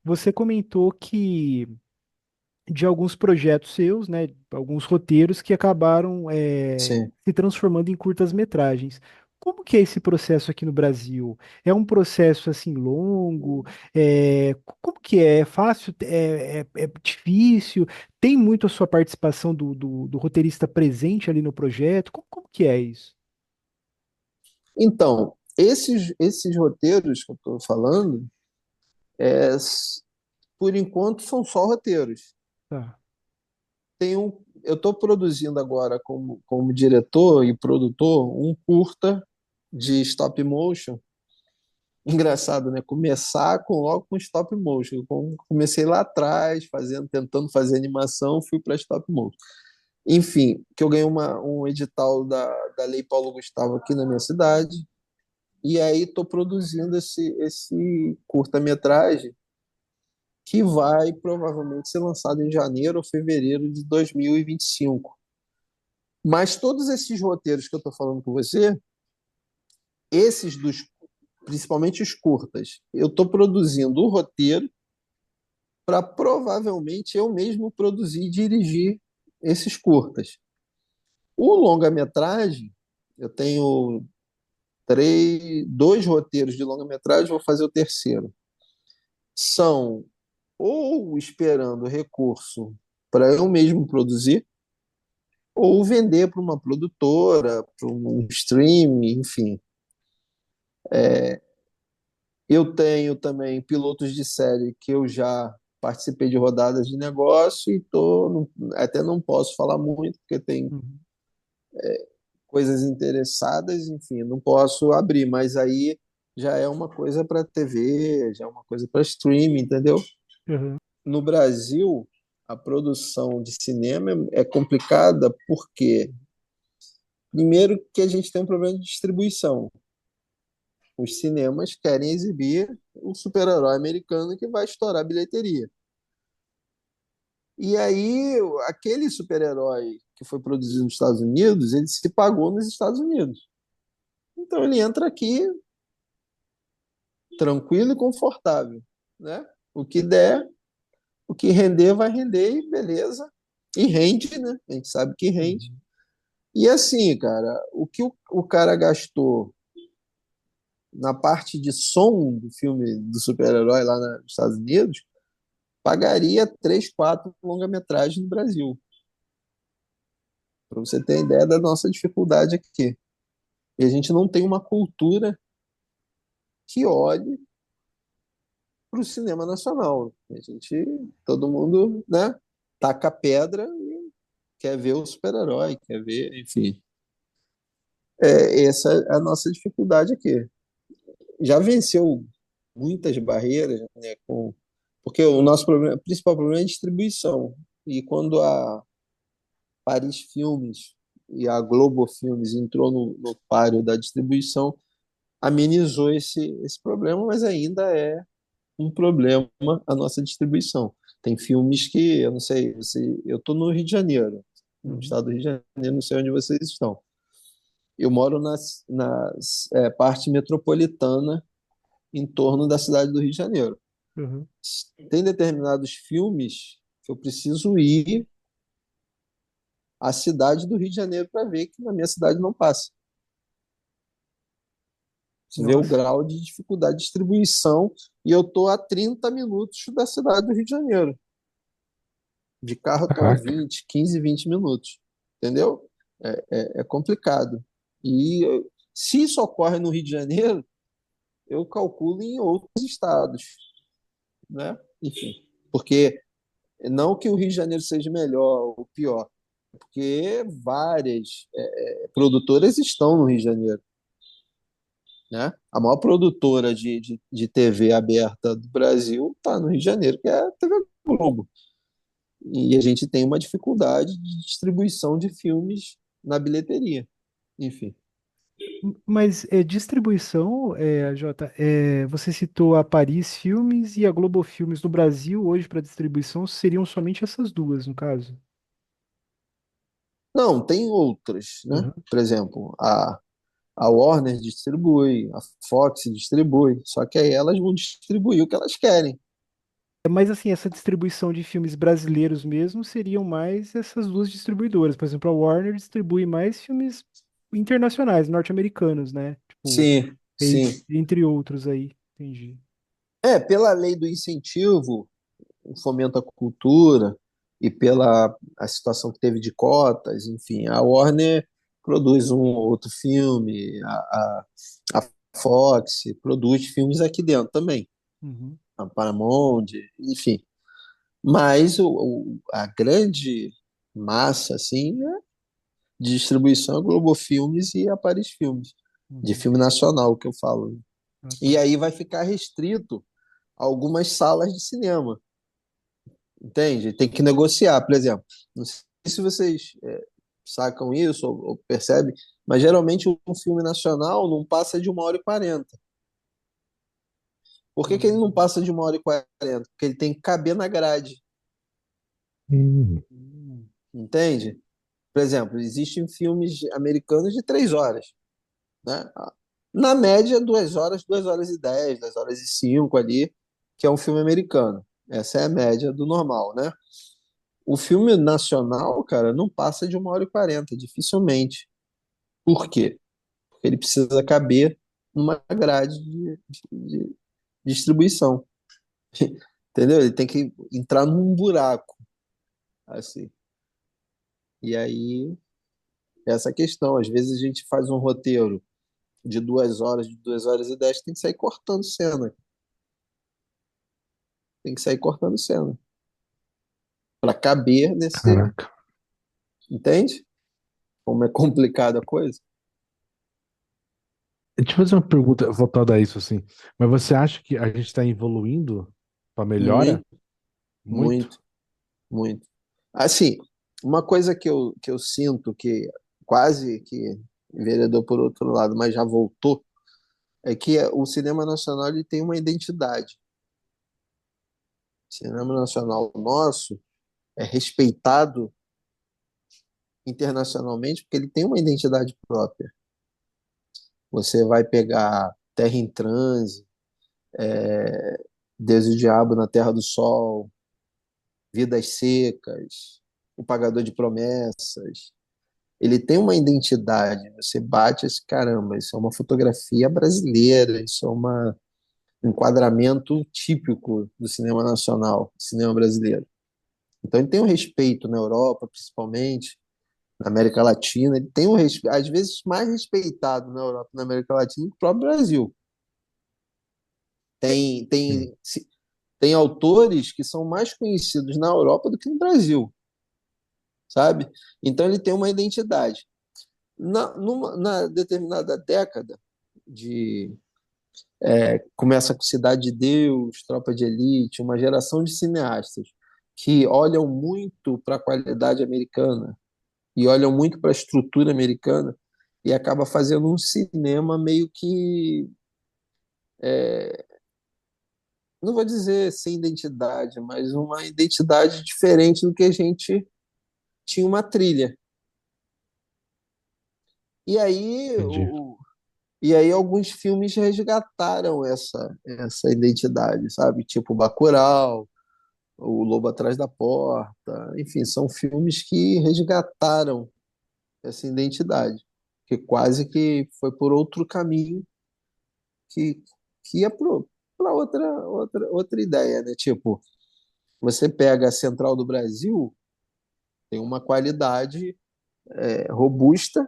você comentou que de alguns projetos seus, né, alguns roteiros que acabaram Sim. se transformando em curtas-metragens. Como que é esse processo aqui no Brasil? É um processo assim longo? Como que é? É fácil? É difícil? Tem muito a sua participação do roteirista presente ali no projeto? Como que é isso? Então, esses roteiros que eu estou falando, é, s- por enquanto, são só roteiros. Tá. Eu estou produzindo agora, como diretor e produtor, um curta de stop motion. Engraçado, né? Começar logo com stop motion. Comecei lá atrás, tentando fazer animação, fui para stop motion. Enfim, que eu ganhei um edital da Lei Paulo Gustavo aqui na minha cidade, e aí estou produzindo esse curta-metragem que vai provavelmente ser lançado em janeiro ou fevereiro de 2025. Mas todos esses roteiros que eu estou falando com você, esses principalmente os curtas, eu estou produzindo o roteiro para provavelmente eu mesmo produzir e dirigir esses curtas. O longa-metragem, eu tenho dois roteiros de longa-metragem, vou fazer o terceiro. São ou esperando recurso para eu mesmo produzir, ou vender para uma produtora, para um streaming, enfim. Eu tenho também pilotos de série que eu já participei de rodadas de negócio e até não posso falar muito, porque tem Uhum. coisas interessadas, enfim, não posso abrir, mas aí já é uma coisa para TV, já é uma coisa para streaming, entendeu? Uhum. No Brasil, a produção de cinema é complicada porque, primeiro, que a gente tem um problema de distribuição. Os cinemas querem exibir o super-herói americano que vai estourar a bilheteria. E aí, aquele super-herói que foi produzido nos Estados Unidos, ele se pagou nos Estados Unidos. Então, ele entra aqui tranquilo e confortável, né? O que der, o que render, vai render e beleza. E rende, né? A gente sabe que rende. Uhum. E assim, cara, o que o cara gastou na parte de som do filme do super-herói lá nos Estados Unidos, pagaria três, quatro longa-metragens no Brasil. Para você ter ideia da nossa dificuldade aqui. E a gente não tem uma cultura que olhe para o cinema nacional. Todo mundo, né, taca pedra e quer ver o super-herói, quer ver, enfim. Essa é a nossa dificuldade aqui. Já venceu muitas barreiras, né, porque o nosso problema, o principal problema é a distribuição. E quando a Paris Filmes e a Globo Filmes entrou no páreo da distribuição, amenizou esse problema, mas ainda é um problema a nossa distribuição. Tem filmes que, eu não sei, eu estou no Rio de Janeiro, no Uhum. estado do Rio de Janeiro, não sei onde vocês estão. Eu moro na parte metropolitana em torno da cidade do Rio de Janeiro. Uhum. Tem determinados filmes que eu preciso ir à cidade do Rio de Janeiro para ver que na minha cidade não passa. Você vê o Nossa. grau de dificuldade de distribuição e eu estou a 30 minutos da cidade do Rio de Janeiro. De carro eu estou a Caraca. 20, 15, 20 minutos. Entendeu? É complicado. Se isso ocorre no Rio de Janeiro, eu calculo em outros estados, né? Enfim, porque não que o Rio de Janeiro seja melhor ou pior, porque várias produtoras estão no Rio de Janeiro, né? A maior produtora de TV aberta do Brasil está no Rio de Janeiro, que é a TV Globo. E a gente tem uma dificuldade de distribuição de filmes na bilheteria. Enfim. Mas distribuição, Jota, você citou a Paris Filmes e a Globo Filmes no Brasil hoje para distribuição seriam somente essas duas, no caso. Não, tem outras, né? Uhum. Por exemplo, a Warner distribui, a Fox distribui, só que aí elas vão distribuir o que elas querem. Mas assim, essa distribuição de filmes brasileiros mesmo seriam mais essas duas distribuidoras. Por exemplo, a Warner distribui mais filmes internacionais, norte-americanos, né? Tipo, Sim, sim. entre outros aí. Entendi. Pela lei do incentivo, o fomento à cultura e pela a situação que teve de cotas, enfim, a Warner produz um ou outro filme, a Fox produz filmes aqui dentro também, Uhum, a Paramount, enfim. Mas a grande massa assim, de distribuição é a Globo Filmes e a Paris Filmes, de uhum. filme nacional que eu falo. Ah, E tá. aí vai ficar restrito a algumas salas de cinema. Entende? Tem que negociar, por exemplo. Não sei se vocês sacam isso ou percebem, mas geralmente um filme nacional não passa de 1h40. Por que que ele não Uhum. passa de 1h40? Porque ele tem que caber na grade, Hum, Uhum. entende? Por exemplo, existem filmes americanos de 3 horas, né? Na média, 2 horas, 2h10, 2h05 ali, que é um filme americano. Essa é a média do normal, né? O filme nacional, cara, não passa de 1h40, dificilmente. Por quê? Porque ele precisa caber numa grade de distribuição. Entendeu? Ele tem que entrar num buraco, assim. E aí, essa questão. Às vezes a gente faz um roteiro de 2 horas, de 2h10, tem que sair cortando cena. Tem que sair cortando cena. Para caber nesse. caraca. Entende? Como é complicada a coisa? Deixa eu fazer uma pergunta voltada a isso, assim. Mas você acha que a gente está evoluindo para melhora? Muito, Muito? muito, muito. Assim, uma coisa que eu sinto que quase que enveredou por outro lado, mas já voltou, é que o cinema nacional ele tem uma identidade. O cinema nacional nosso é respeitado internacionalmente porque ele tem uma identidade própria. Você vai pegar Terra em Transe, Deus e o Diabo na Terra do Sol, Vidas Secas, O Pagador de Promessas. Ele tem uma identidade. Você bate esse caramba, isso é uma fotografia brasileira, isso é um enquadramento típico do cinema nacional, do cinema brasileiro. Então ele tem um respeito na Europa, principalmente, na América Latina, ele tem um respeito, às vezes mais respeitado na Europa e na América Latina que o próprio Brasil. Tem, Sim, tem, tem autores que são mais conhecidos na Europa do que no Brasil, sabe? Então ele tem uma identidade. Na determinada década, de começa com Cidade de Deus, Tropa de Elite, uma geração de cineastas que olham muito para a qualidade americana e olham muito para a estrutura americana e acaba fazendo um cinema meio que, não vou dizer sem identidade, mas uma identidade diferente do que a gente tinha uma trilha. E aí, entendi. e aí alguns filmes resgataram essa identidade, sabe? Tipo Bacurau, O Lobo Atrás da Porta, enfim, são filmes que resgataram essa identidade, que quase que foi por outro caminho que, que ia para outra ideia, né? Tipo, você pega a Central do Brasil, tem uma qualidade robusta,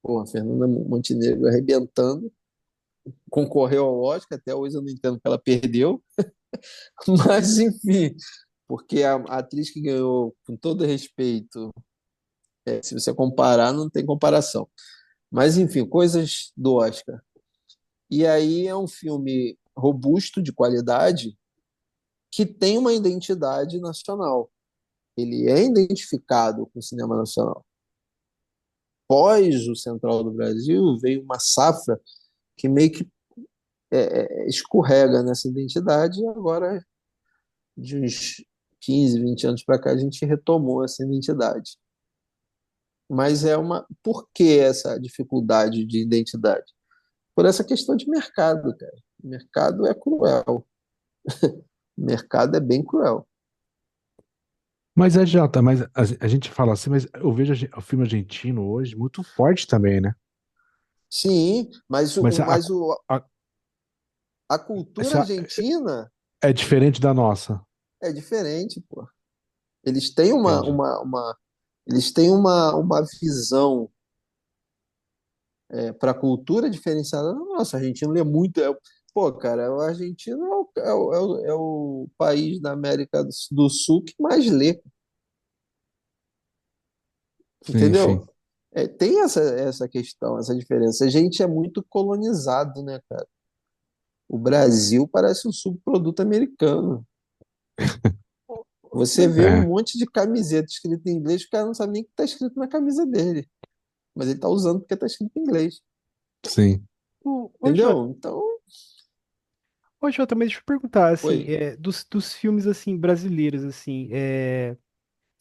pô, a Fernanda Montenegro arrebentando, concorreu ao Oscar, até hoje eu não entendo que ela perdeu, mas enfim, porque a atriz que ganhou, com todo respeito, se você comparar, não tem comparação. Mas enfim, coisas do Oscar. E aí é um filme robusto, de qualidade, que tem uma identidade nacional. Ele é identificado com o cinema nacional. Pós o Central do Brasil, veio uma safra que meio que escorrega nessa identidade, e agora, de uns 15, 20 anos para cá, a gente retomou essa identidade. Mas Por que essa dificuldade de identidade? Por essa questão de mercado, cara. O mercado é cruel. O mercado é bem cruel. Mas é, Jota, mas a gente fala assim, mas eu vejo o filme argentino hoje muito forte também, né? Sim, mas, Mas a- a cultura essa argentina é diferente da nossa. é diferente, pô. Eles têm Entendi. eles têm uma visão para a cultura diferenciada da nossa. O argentino lê muito. Pô, cara, o argentino é o país da América do Sul que mais lê, Sim, sim. entendeu? Tem essa questão, essa diferença. A gente é muito colonizado, né, cara? O Brasil parece um subproduto americano. Você vê um É, monte de camiseta escrita em inglês, o cara não sabe nem o que está escrito na camisa dele. Mas ele está usando porque está escrito em inglês. sim. Ô, Jota, Entendeu? Então, mas deixa eu perguntar, assim, foi. dos filmes, assim, brasileiros, assim,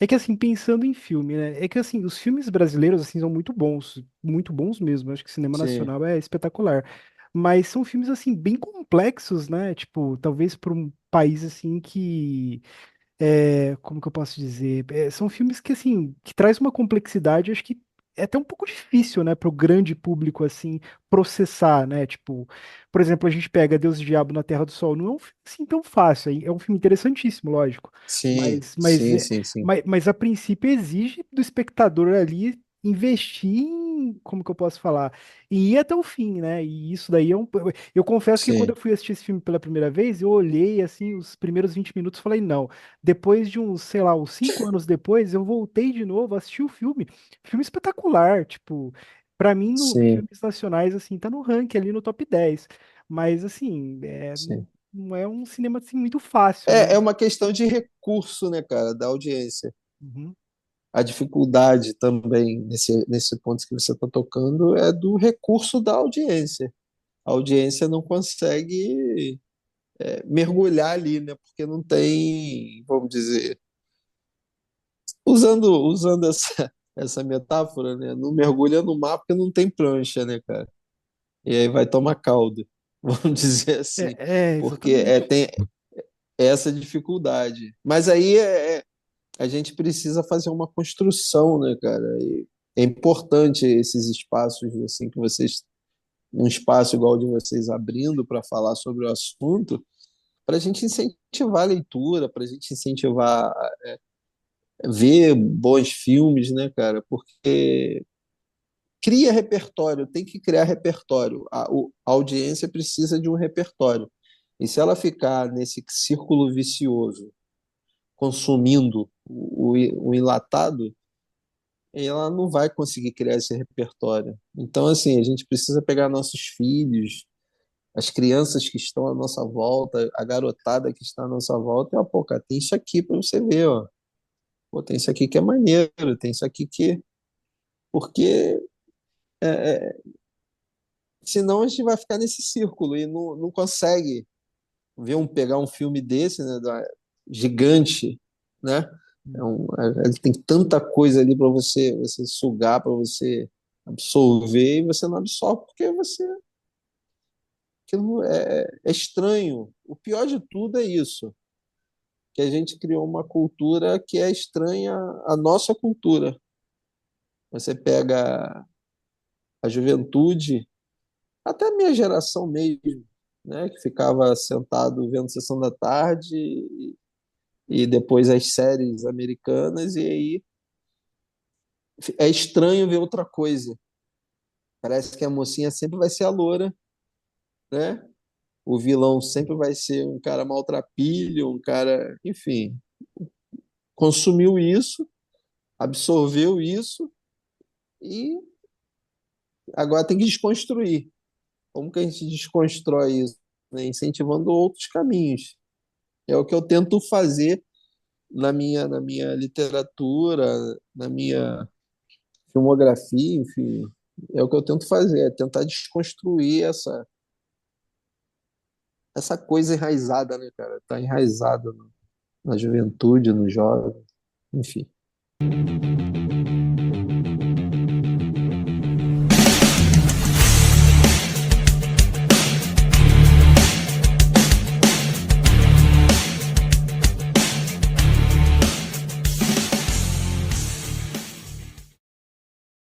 é que, assim, pensando em filme, né, é que, assim, os filmes brasileiros, assim, são muito bons mesmo, acho que o cinema Sim, nacional é espetacular, mas são filmes, assim, bem complexos, né, tipo, talvez para um país, assim, que como que eu posso dizer? São filmes que, assim, que traz uma complexidade, acho que é até um pouco difícil, né, para o grande público, assim, processar, né? Tipo, por exemplo, a gente pega Deus e o Diabo na Terra do Sol, não é um filme, assim, tão fácil, é um filme interessantíssimo, lógico, sim, mas, mas, sim, é, sim, sim. mas a princípio exige do espectador ali investir em, como que eu posso falar? E ir até o fim, né? E isso daí é um. Eu confesso que quando Sim, eu fui assistir esse filme pela primeira vez, eu olhei, assim, os primeiros 20 minutos e falei, não. Depois de uns, sei lá, uns 5 anos depois, eu voltei de novo, assisti o filme. Filme espetacular, tipo, pra mim, no sim, filmes nacionais, assim, tá no ranking ali no top 10. Mas, assim, sim. não é um cinema, assim, muito fácil, né? É uma questão de recurso, né, cara, da audiência. Uhum. A dificuldade também nesse ponto que você está tocando é do recurso da audiência. A audiência não consegue mergulhar ali, né? Porque não tem, vamos dizer, usando essa metáfora, né? Não mergulha no mar porque não tem prancha, né, cara? E aí vai tomar caldo, vamos dizer assim, porque Exatamente. tem essa dificuldade. Mas aí a gente precisa fazer uma construção, né, cara? E é importante esses espaços assim que vocês, um espaço igual o de vocês abrindo para falar sobre o assunto, para a gente incentivar a leitura, para a gente incentivar ver bons filmes, né, cara? Porque cria repertório, tem que criar repertório. A audiência precisa de um repertório. E se ela ficar nesse círculo vicioso, consumindo o enlatado, ela não vai conseguir criar esse repertório. Então, assim, a gente precisa pegar nossos filhos, as crianças que estão à nossa volta, a garotada que está à nossa volta, e, ó, pô, cara, tem isso aqui para você ver, ó. Pô, tem isso aqui que é maneiro, tem isso aqui que. Porque senão a gente vai ficar nesse círculo e não consegue pegar um filme desse, né, gigante, né? Ele tem tanta coisa ali para você sugar, para você absorver, e você não absorve porque aquilo é estranho. O pior de tudo é isso, que a gente criou uma cultura que é estranha à nossa cultura. Você pega a juventude, até a minha geração mesmo, né, que ficava sentado vendo Sessão da Tarde e depois as séries americanas, e aí é estranho ver outra coisa. Parece que a mocinha sempre vai ser a loura, né? O vilão sempre vai ser um cara maltrapilho, um cara, enfim, consumiu isso, absorveu isso e agora tem que desconstruir. Como que a gente desconstrói isso? Né? Incentivando outros caminhos. É o que eu tento fazer na minha literatura, na minha filmografia, enfim. É o que eu tento fazer, é tentar desconstruir essa coisa enraizada, né, cara? Tá enraizada na juventude, no jovem, enfim.